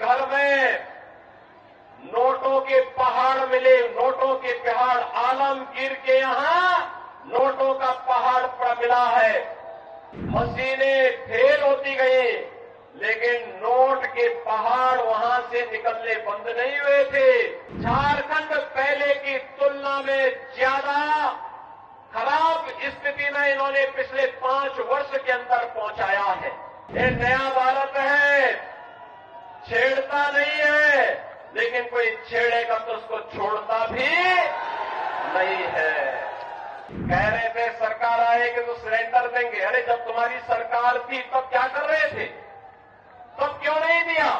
घर में नोटों के पहाड़ मिले, नोटों के पहाड़। आलमगीर के यहां नोटों का पहाड़ पड़ मिला है। मशीनें फेल होती गई, लेकिन नोट के पहाड़ वहां से निकलने बंद नहीं हुए थे। झारखंड पहले की तुलना में ज्यादा खराब स्थिति में इन्होंने पिछले 5 वर्ष के अंदर पहुंचाया है। ये नया भारत है, छेड़ता नहीं है, लेकिन कोई छेड़ेगा तो उसको छोड़ता भी नहीं है। कह रहे थे सरकार आएगी तो सिलेंडर देंगे। अरे जब तुम्हारी सरकार थी तब क्या कर रहे थे, तब क्यों नहीं दिया?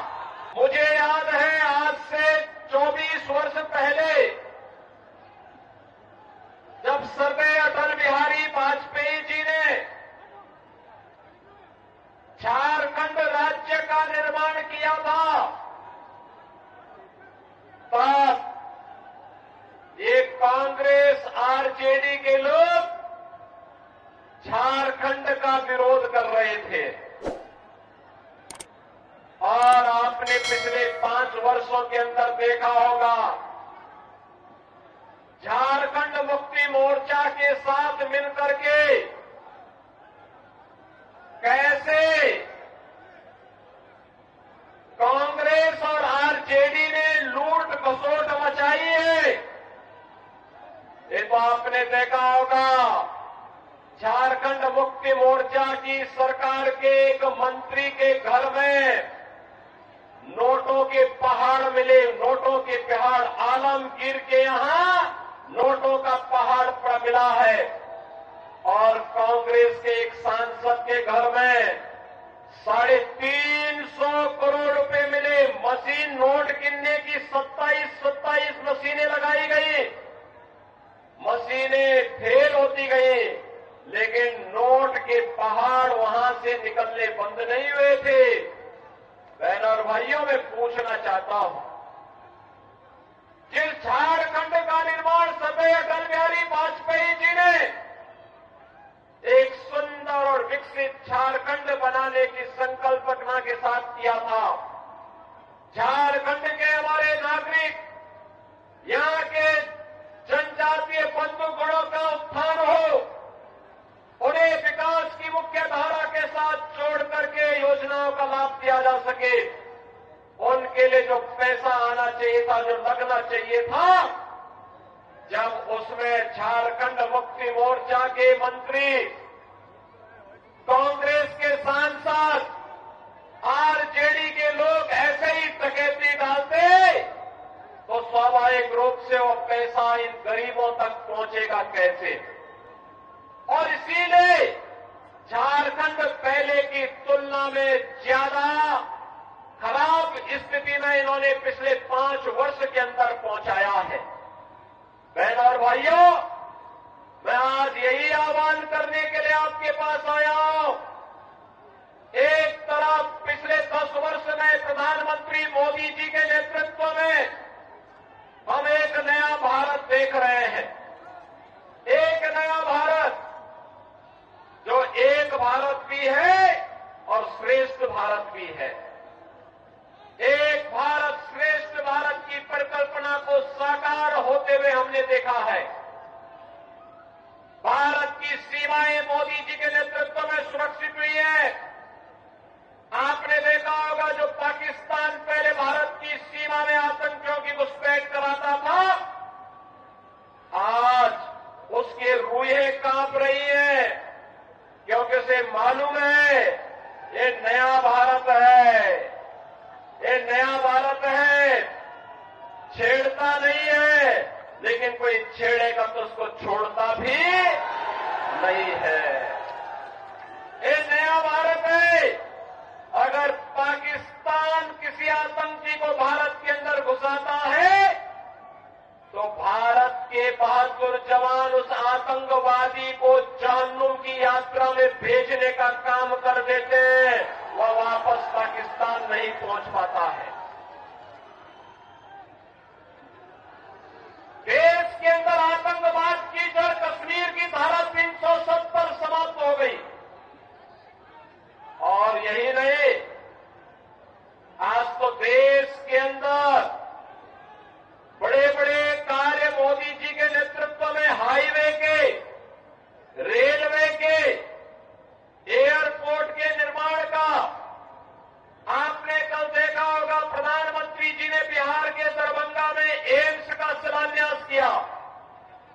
मुझे याद है आज से 24 वर्ष पहले जब स्वर्गीय अटल बिहारी वाजपेयी जी ने झारखंड राज्य का निर्माण किया था, तब ये कांग्रेस आरजेडी के लोग झारखंड का विरोध कर रहे थे। और आपने पिछले 5 वर्षों के अंदर देखा होगा, झारखंड मुक्ति मोर्चा के साथ मिलकर के कैसे कांग्रेस और आरजेडी ने लूट खसोट मचाई है, ये तो आपने देखा होगा। झारखंड मुक्ति मोर्चा की सरकार के एक मंत्री के घर में नोटों के पहाड़ मिले, नोटों के पहाड़। आलमगीर के यहां नोटों का पहाड़ पड़ मिला है। और कांग्रेस के एक सांसद के घर में 350 करोड़ रुपए मिले। मशीन नोट गिनने की 27 मशीनें लगाई गई, मशीनें फेल होती गई, लेकिन नोट के पहाड़ वहां से निकलने बंद नहीं हुए थे। बहनों और भाइयों, मैं पूछना चाहता हूं, जिस झारखंड का निर्माण स्वर्गीय अटल बिहारी वाजपेयी जी ने एक सुंदर और विकसित झारखंड बनाने की संकल्पना के साथ किया था, झारखंड के हमारे नागरिक, यहां के जनजातीय बंधुगणों का उत्थान हो, उन्हें विकास की मुख्य धारा के साथ जोड़ करके योजनाओं का लाभ दिया जा सके, उनके लिए जो पैसा आना चाहिए था, जो लगना चाहिए था, जब उसमें झारखंड मुक्ति मोर्चा के मंत्री, कांग्रेस के सांसद, आरजेडी के लोग ऐसे ही डकैती डालते, तो स्वाभाविक रूप से वो पैसा इन गरीबों तक पहुंचेगा कैसे? और इसीलिए झारखंड पहले की तुलना में ज्यादा खराब स्थिति में इन्होंने पिछले 5 वर्ष के अंदर पहुंचाया है। बहनों और भाइयों, मैं आज यही आह्वान करने के लिए आपके पास आया हूं। एक तरफ पिछले 10 वर्ष में प्रधानमंत्री मोदी जी के नेतृत्व में हम एक नया भारत देख रहे हैं, एक नया भारत जो एक भारत भी है और श्रेष्ठ भारत भी है। एक भारत श्रेष्ठ भारत की परिकल्पना को साकार होते हुए हमने देखा है। भारत की सीमाएं मोदी जी के नेतृत्व में सुरक्षित हुई है। आपने देखा होगा, जो पाकिस्तान पहले भारत की सीमा में आतंकियों की घुसपैठ कराता था, आज उसकी रूहें कांप रही है, क्योंकि उसे मालूम है ये नया भारत है, ये नया भारत है, छेड़ता नहीं है, लेकिन कोई छेड़ेगा तो उसको छोड़ता भी नहीं है। ये नया भारत है। अगर पाकिस्तान किसी आतंकी को भारत के अंदर घुसाता है, तो भारत के बहादुर जवान उस आतंकवादी को जहन्नुम की यात्रा में भेजने का काम कर देते हैं, वह वापस पाकिस्तान नहीं पहुंच पाता है। देश के अंदर आतंकवाद की जड़ कश्मीर की धारा 370 समाप्त हो गई। और यही नहीं, आज तो देश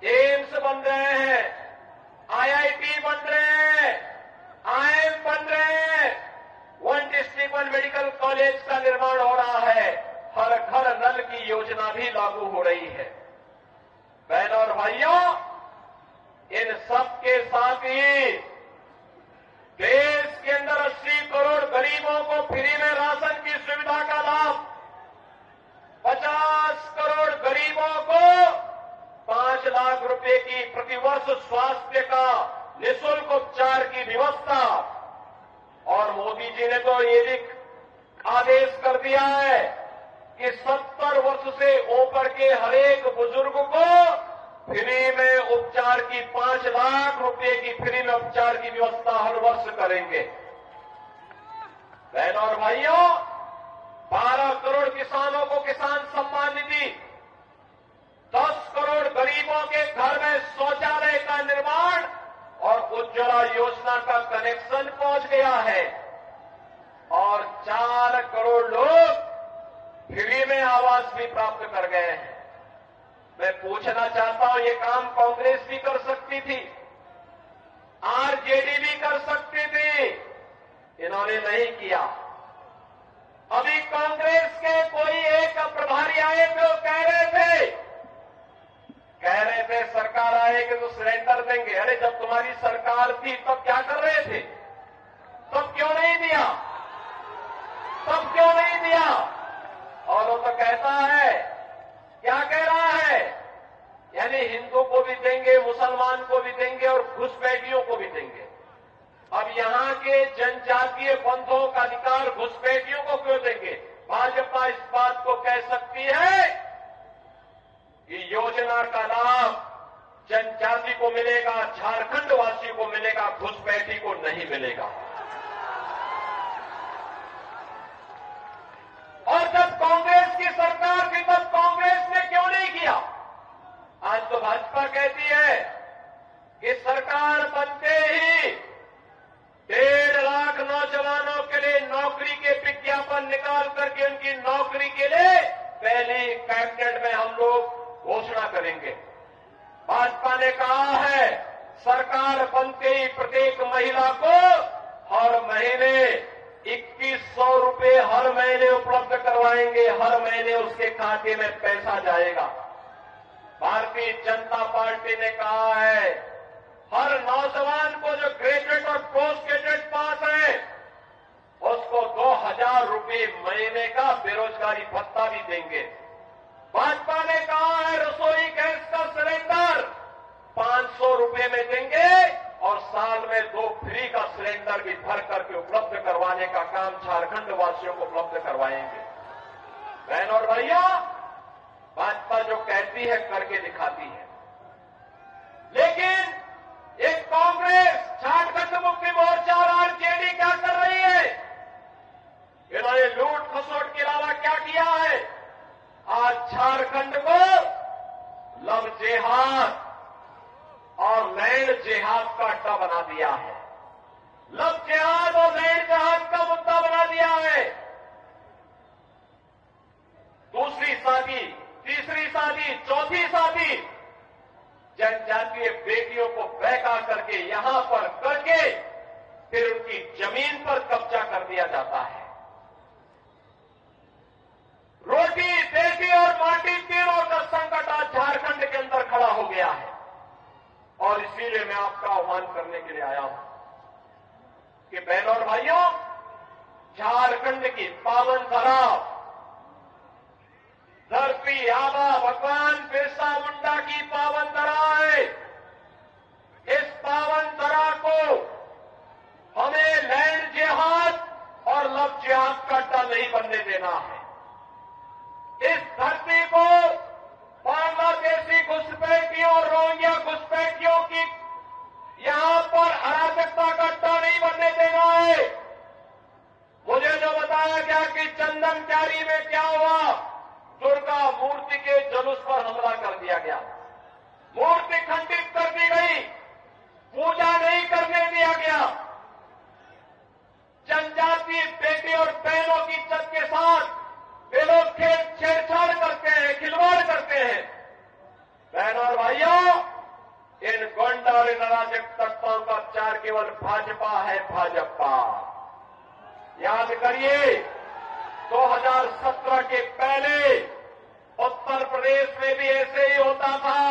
एम्स बन रहे हैं, आईआईटी बन रहे हैं, आईएम बन रहे हैं, 1 डिस्ट्रिक्ट 1 मेडिकल कॉलेज का निर्माण हो रहा है, हर घर नल की योजना भी लागू हो रही है। बहनों और भाइयों, इन सब के साथ ही देश के अंदर 80 करोड़ गरीबों को फ्री में राशन की सुविधा का लाभ, 50 करोड़ गरीबों को 5 लाख रुपए की प्रतिवर्ष स्वास्थ्य का निःशुल्क उपचार की व्यवस्था, और मोदी जी ने तो ये भी आदेश कर दिया है कि 70 वर्ष से ऊपर के हरेक बुजुर्ग को फ्री में उपचार की 5 लाख रुपए की फ्री में उपचार की व्यवस्था हर वर्ष करेंगे। बहनों और भाइयों, 12 करोड़ किसानों को किसान सम्मान निधि, 10 करोड़ गरीबों के घर में शौचालय का निर्माण और उज्ज्वला योजना का कनेक्शन पहुंच गया है, और 4 करोड़ लोग फ्री में आवास भी प्राप्त कर गए हैं। मैं पूछना चाहता हूं, ये काम कांग्रेस भी कर सकती थी, आरजेडी भी कर सकती थी, इन्होंने नहीं किया। अभी कांग्रेस के कोई एक प्रभारी आए थे, वो कह रहे थे सरकार आएगी तो सिलेंडर देंगे। अरे जब तुम्हारी सरकार थी तब क्या कर रहे थे? तब क्यों नहीं दिया? तब क्यों नहीं दिया? और वो तो कहता है, क्या कह रहा है, यानी हिंदू को भी देंगे, मुसलमान को भी देंगे और घुसपैठियों को भी देंगे। अब यहां के जनजातीय बंधुओं का अधिकार घुसपैठियों को क्यों देंगे? भाजपा इस बात को कह सकती है कि योजना का लाभ जनजाति को मिलेगा, झारखंड वासी को मिलेगा, घुसपैठी को नहीं मिलेगा। और जब कांग्रेस की सरकार थी तब कांग्रेस ने क्यों नहीं किया? आज तो भाजपा कहती है कि सरकार बनते ही 1.5 लाख नौजवानों के लिए नौकरी के विज्ञापन निकाल करके उनकी नौकरी के लिए पहली कैबिनेट में हम लोग घोषणा करेंगे। भाजपा ने कहा है सरकार बनते ही प्रत्येक महिला को हर महीने 2100 रुपए हर महीने उपलब्ध करवाएंगे, हर महीने उसके खाते में पैसा जाएगा। भारतीय जनता पार्टी ने कहा है हर नौजवान को जो ग्रेजुएट और पोस्ट ग्रेजुएट पास है उसको 2000 रुपए महीने का बेरोजगारी भत्ता भी देंगे। भाजपा ने कहा है रसोई गैस का सिलेंडर 500 रुपए में देंगे और साल में 2 फ्री का सिलेंडर भी भर करके उपलब्ध करवाने का काम झारखंड वासियों को उपलब्ध करवाएंगे। बहनों और भाइयों, भाजपा जो कहती है करके दिखाती है, लेकिन एक कांग्रेस, झारखंड मुक्ति मोर्चा और आरजेडी क्या कर रही है? इन्होंने लूट खसोट के अलावा क्या किया है? आज झारखंड को लव जेहाद और लैंड जेहाद का अड्डा बना दिया है। लव जेहाद और लैंड जेहाद का मुद्दा बना दिया है। दूसरी शादी, तीसरी शादी, चौथी शादी जनजातीय बेटियों को बहका करके यहां पर करके फिर उनकी जमीन पर कब्जा कर दिया जाता है। रोटी, देशी और माटी तीनों का संकट आज झारखंड के अंदर खड़ा हो गया है, और इसीलिए मैं आपका आह्वान करने के लिए आया हूं कि बहनों और भाइयों, झारखंड की पावन धरा, धरती आबा भगवान बिरसा मुंडा की पावन धरा है। इस पावन धरा को हमें लैंड जिहाद और लव जिहाद का अड्डा नहीं बनने देना है। इस धरती को बांग्लादेशी घुसपैठियों और रोहिंग्या घुसपैठियों की यहां पर अराजकता का अड्डा नहीं बनने देना है। मुझे जो बताया गया कि चंदन क्यारी में क्या हुआ, दुर्गा मूर्ति के जुलूस पर हमला कर दिया गया, मूर्ति खंडित कर दी गई, पूजा नहीं करने दिया गया। जनजातीय बेटी और बहनों की इज्जत के साथ वे लोग छेड़छाड़ करते हैं, खिलवाड़ करते हैं। बहनों और भाइयों, केवल भाजपा है, भाजपा। याद करिए 2017 के पहले उत्तर प्रदेश में भी ऐसे ही होता था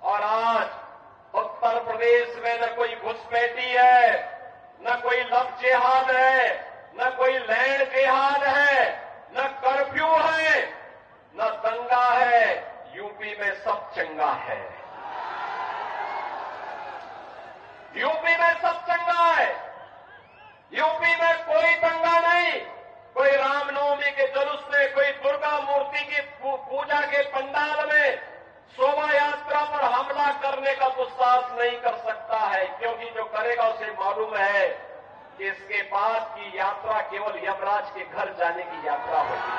और आज उत्तर प्रदेश में न कोई घुसपैठी है, न कोई लव जिहाद है, न कोई लैंड जिहाद है, न कर्फ्यू है, न दंगा है। यूपी में सब चंगा है। यूपी में सब चंगा है। यूपी में कोई दंगा नहीं। कोई रामनवमी के जुलूस में, कोई दुर्गा मूर्ति की पूजा के पंडाल में शोभा यात्रा पर हमला करने का दुस्साहस नहीं कर सकता है, क्योंकि जो करेगा उसे मालूम है कि इसके बाद की यात्रा केवल यमराज के घर जाने की यात्रा होगी।